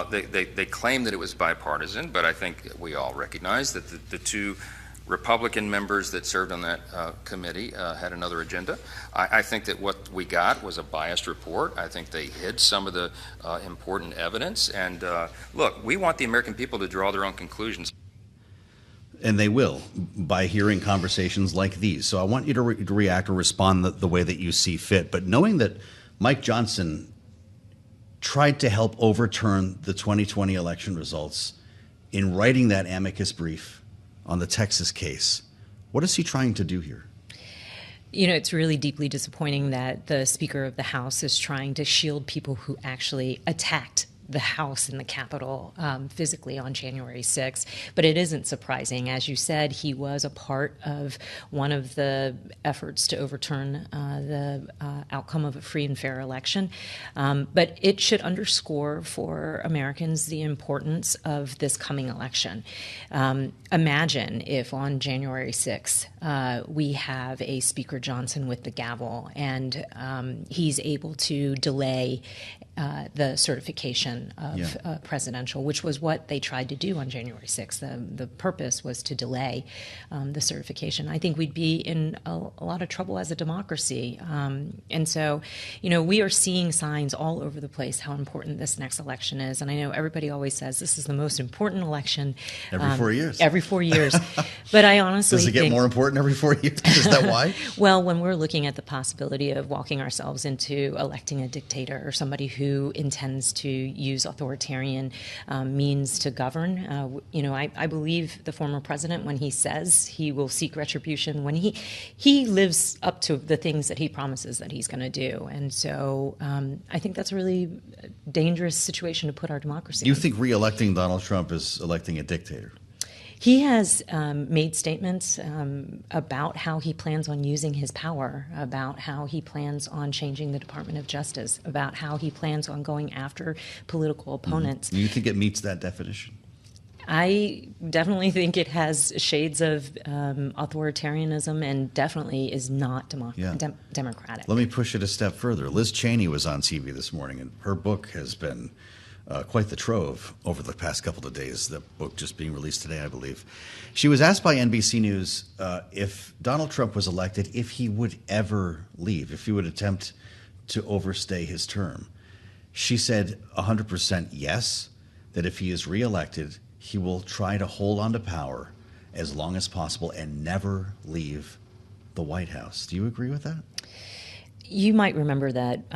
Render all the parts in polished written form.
They claim that it was bipartisan, but I think we all recognize that the two Republican members that served on that committee had another agenda. I think that what we got was a biased report. I think they hid some of the important evidence. And look, we want the American people to draw their own conclusions. And they will, by hearing conversations like these. So I want you to react or respond the way that you see fit. But knowing that Mike Johnson tried to help overturn the 2020 election results in writing that amicus brief on the Texas case, what is he trying to do here? You know, it's really deeply disappointing that the Speaker of the House is trying to shield people who actually attacked the House and the Capitol physically on January 6th. But it isn't surprising. As you said, he was a part of one of the efforts to overturn the outcome of a free and fair election. But it should underscore for Americans the importance of this coming election. Imagine if on January 6th we have a Speaker Johnson with the gavel and he's able to delay the certification of presidential, which was what they tried to do on January 6th. The purpose was to delay the certification. I think we'd be in a lot of trouble as a democracy. And so, you know, we are seeing signs all over the place how important this next election is. And I know everybody always says this is the most important election. Every 4 years. Every 4 years. But I honestly think... Does it get more important every 4 years? Is that why? Well, when we're looking at the possibility of walking ourselves into electing a dictator or somebody who intends to use authoritarian means to govern. You know, I believe the former president when he says he will seek retribution, when he lives up to the things that he promises that he's going to do. And so I think that's a really dangerous situation to put our democracy in. You think re-electing Donald Trump is electing a dictator? He has made statements about how he plans on using his power, about how he plans on changing the Department of Justice, about how he plans on going after political opponents. You think it meets that definition? I definitely think it has shades of authoritarianism and definitely is not democratic. Let me push it a step further. Liz Cheney was on TV this morning, and her book has been quite the trove over the past couple of days, the book just being released today, I believe. She was asked by NBC News if Donald Trump was elected, if he would ever leave, if he would attempt to overstay his term. She said 100% yes, that if he is reelected, he will try to hold on to power as long as possible and never leave the White House. Do you agree with that? You might remember that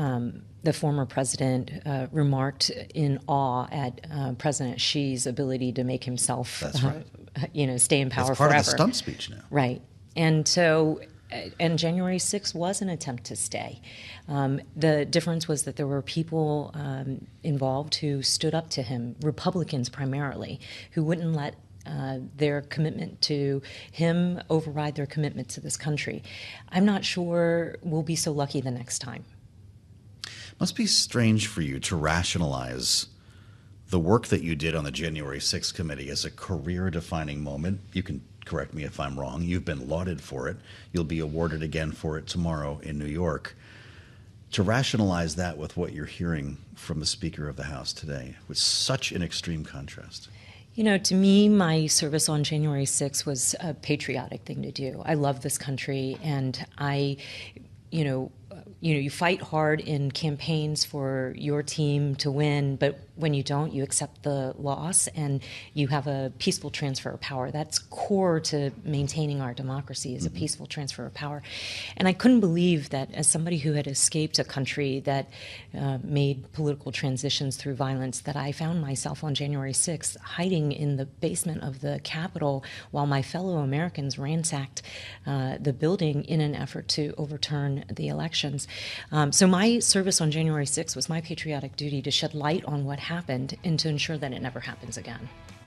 the former president remarked in awe at President Xi's ability to make himself, That's right. Stay in power That's part forever. of the stump speech now. Right. And so, and January 6th was an attempt to stay. The difference was that there were people involved who stood up to him, Republicans primarily, who wouldn't let their commitment to him override their commitment to this country. I'm not sure we'll be so lucky the next time. Must be strange for you to rationalize the work that you did on the January 6th committee as a career-defining moment. You can correct me if I'm wrong. You've been lauded for it. You'll be awarded again for it tomorrow in New York. To rationalize that with what you're hearing from the Speaker of the House today was such an extreme contrast. You know, to me, my service on January 6th was a patriotic thing to do. I love this country, and you fight hard in campaigns for your team to win, but when you don't, you accept the loss and you have a peaceful transfer of power. That's core to maintaining our democracy, is a peaceful transfer of power. And I couldn't believe that as somebody who had escaped a country that made political transitions through violence, that I found myself on January 6th hiding in the basement of the Capitol while my fellow Americans ransacked the building in an effort to overturn the elections. So my service on January 6th was my patriotic duty to shed light on what happened and to ensure that it never happens again.